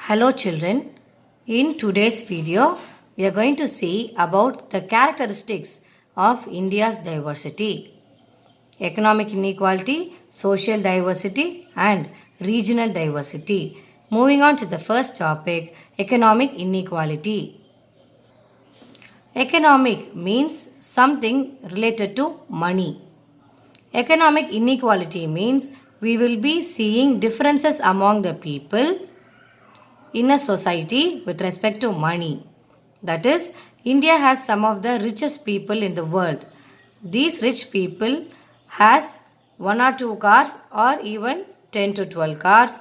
Hello children, in today's video we are going to see about the characteristics of India's diversity, economic inequality, social diversity and regional diversity. Moving on to the first topic, economic inequality. Economic means something related to money. Economic inequality means we will be seeing differences among the people in a society with respect to money. That is, India has some of the richest people in the world. These rich people has one or two cars or even 10 to 12 cars.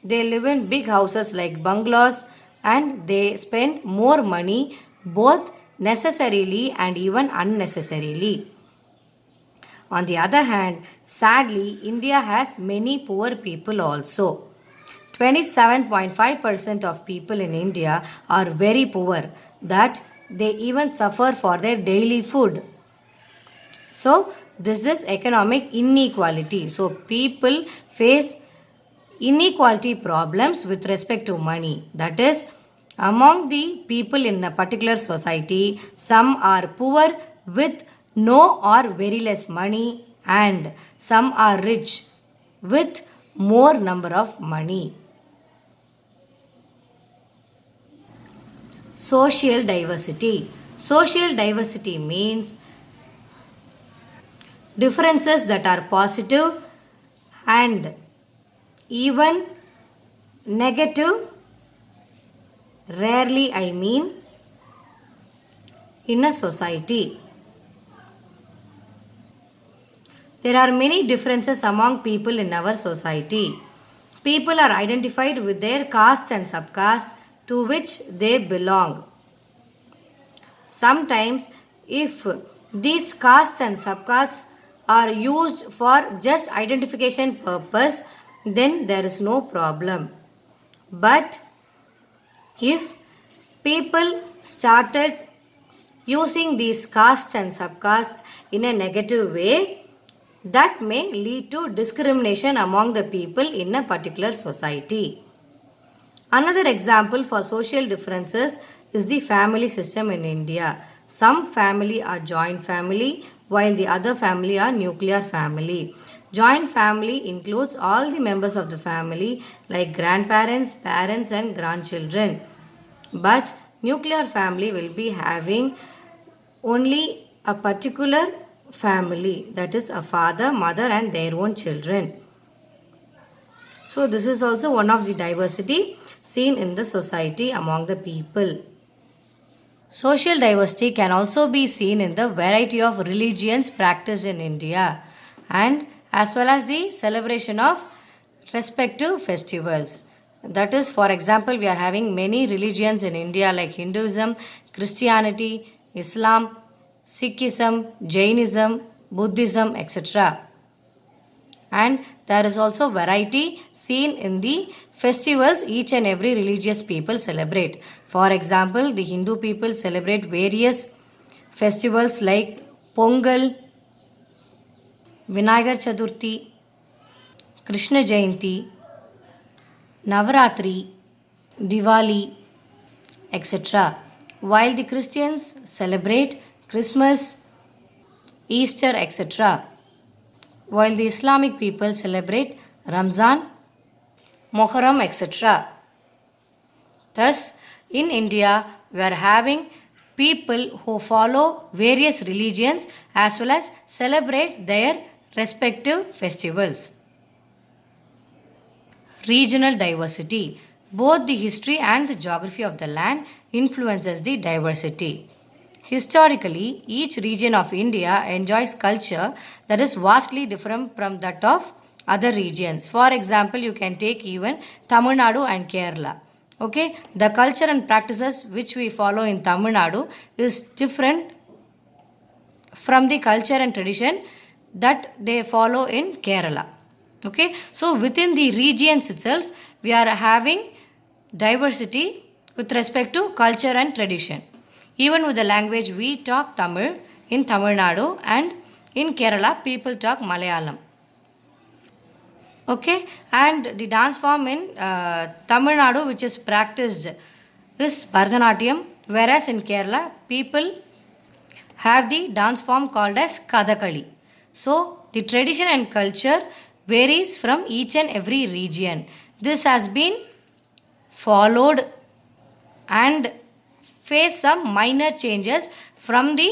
They live in big houses like bungalows and they spend more money both necessarily and even unnecessarily. On the other hand, sadly, India has many poor people also. 27.5% of people in India are very poor, that they even suffer for their daily food. So, this is economic inequality. So, people face inequality problems with respect to money. That is, among the people in a particular society, some are poor with no or very less money and some are rich with more number of money. Social diversity. Social diversity means differences that are positive and even negative, rarely I mean, in a society. There are many differences among people in our society. People are identified with their caste and subcaste to which they belong. Sometimes, if these castes and subcastes are used for just identification purpose, then there is no problem. But if people started using these castes and subcastes in a negative way, that may lead to discrimination among the people in a particular society. Another example for social differences is the family system in India. Some family are joint family while the other family are nuclear family. Joint family includes all the members of the family like grandparents, parents and grandchildren. But nuclear family will be having only a particular family, that is a father, mother and their own children. So this is also one of the diversity seen in the society among the people. Social diversity can also be seen in the variety of religions practiced in India and as well as the celebration of respective festivals. That is, for example, we are having many religions in India like Hinduism, Christianity, Islam, Sikhism, Jainism, Buddhism, etc. And there is also variety seen in the festivals each and every religious people celebrate. For example, the Hindu people celebrate various festivals like Pongal, Vinayagar Chaturthi, Krishna Jayanti, Navaratri, Diwali, etc. While the Christians celebrate Christmas, Easter, etc. While the Islamic people celebrate Ramzan, Muharram, etc. Thus, in India, we are having people who follow various religions as well as celebrate their respective festivals. Regional diversity. Both the history and the geography of the land influences the diversity. Historically, each region of India enjoys culture that is vastly different from that of other regions. For example, you can take even Tamil Nadu and Kerala. Okay, the culture and practices which we follow in Tamil Nadu is different from the culture and tradition that they follow in Kerala. Okay, so within the regions itself, we are having diversity with respect to culture and tradition. Even with the language, we talk Tamil in Tamil Nadu and in Kerala, people talk Malayalam. Okay, and the dance form in Tamil Nadu which is practiced is Bharatanatyam, whereas in Kerala people have the dance form called as Kathakali. So the tradition and culture varies from each and every region. This has been followed and face some minor changes from the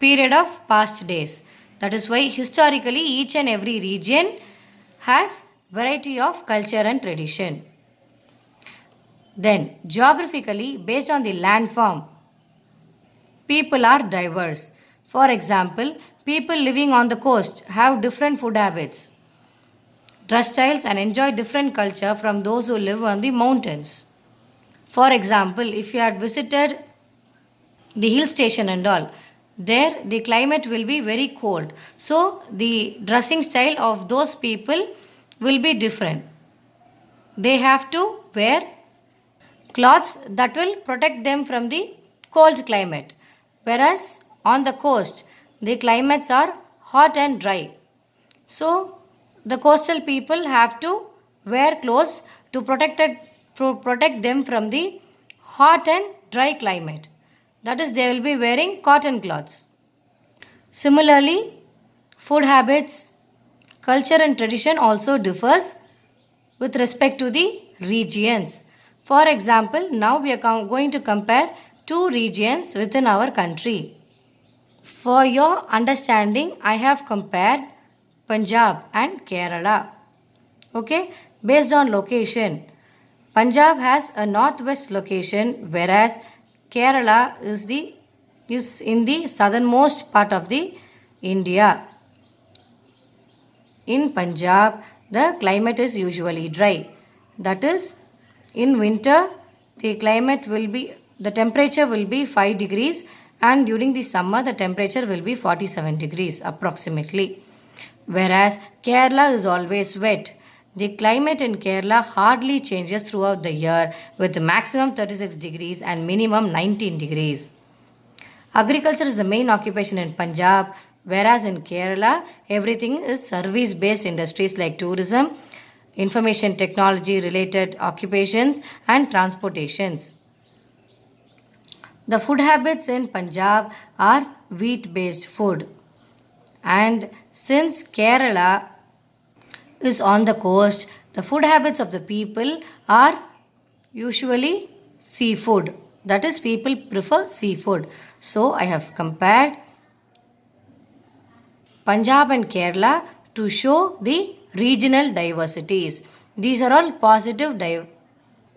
period of past days. That is why historically each and every region has variety of culture and tradition. Then geographically, based on the landform, people are diverse. For example, people living on the coast have different food habits, dress styles, and enjoy different culture from those who live on the mountains. For example, if you had visited the hill station and all, there the climate will be very cold, so the dressing style of those people will be different. They have to wear cloths that will protect them from the cold climate, whereas on the coast the climates are hot and dry, so the coastal people have to wear clothes to protect them from the hot and dry climate. That is, they will be wearing cotton cloths. Similarly, food habits, culture and tradition also differs with respect to the regions. For example, now we are going to compare two regions within our country. For your understanding, I have compared Punjab and Kerala. Okay, based on location, Punjab has a northwest location, whereas Kerala is in the southernmost part of the India. In Punjab, the climate is usually dry. That is, in winter the temperature will be 5 degrees, and during the summer the temperature will be 47 degrees approximately. Whereas Kerala is always wet. The climate in Kerala hardly changes throughout the year, with maximum 36 degrees and minimum 19 degrees. Agriculture is the main occupation in Punjab, whereas in Kerala, everything is service-based industries like tourism, information technology related occupations, and transportations. The food habits in Punjab are wheat-based food. And since Kerala is on the coast, the food habits of the people are usually seafood. That is, people prefer seafood. So I have compared Punjab and Kerala to show the regional diversities. These are all positive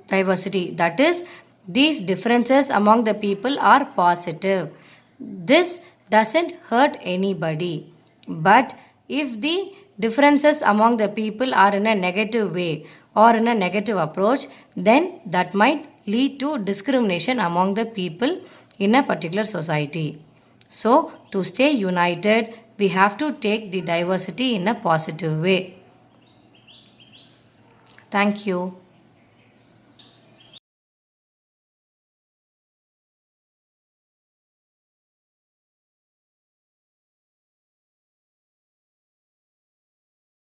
diversity. That is, these differences among the people are positive. This doesn't hurt anybody. But if the differences among the people are in a negative way or in a negative approach, then that might lead to discrimination among the people in a particular society. So, to stay united, we have to take the diversity in a positive way. Thank you.